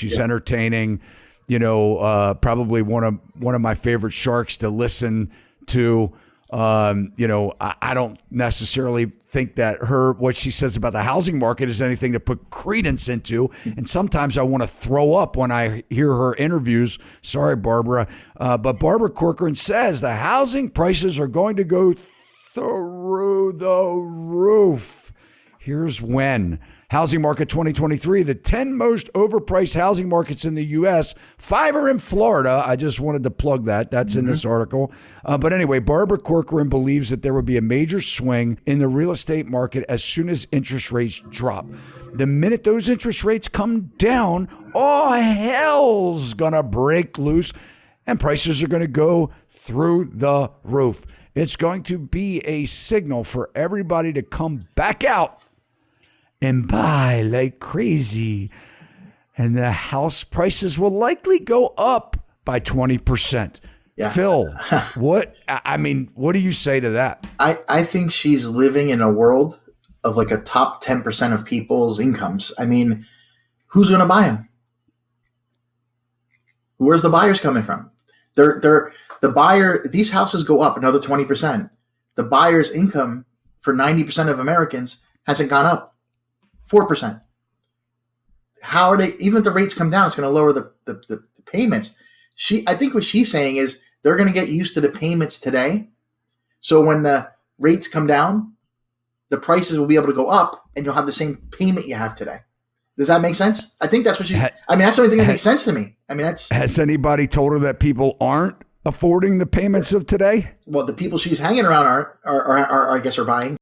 She's entertaining, probably one of my favorite sharks to listen to. I don't necessarily think that what she says about the housing market is anything to put credence into. And sometimes I want to throw up when I hear her interviews. Sorry, Barbara. But Barbara Corcoran says the housing prices are going to go through the roof. Here's when. Housing market 2023, the 10 most overpriced housing markets in the U.S. 5 are in Florida. I just wanted to plug that. That's in this article. But anyway, Barbara Corcoran believes that there would be a major swing in the real estate market as soon as interest rates drop. The minute those interest rates come down, all hell's going to break loose and prices are going to go through the roof. It's going to be a signal for everybody to come back out and buy like crazy. And the house prices will likely go up by 20%. Yeah. Phil, what do you say to that? I think she's living in a world of like a top 10% of people's incomes. I mean, who's going to buy them? Where's the buyers coming from? These houses go up another 20%. The buyer's income for 90% of Americans hasn't gone up 4%. How are they, even if the rates come down, it's going to lower the payments. I think what she's saying is they're going to get used to the payments today. So when the rates come down, the prices will be able to go up and you'll have the same payment you have today. Does that make sense? I think that's what that's the only thing that makes sense to me. Has anybody told her that people aren't affording the payments of today? Well, the people she's hanging around are I guess are buying.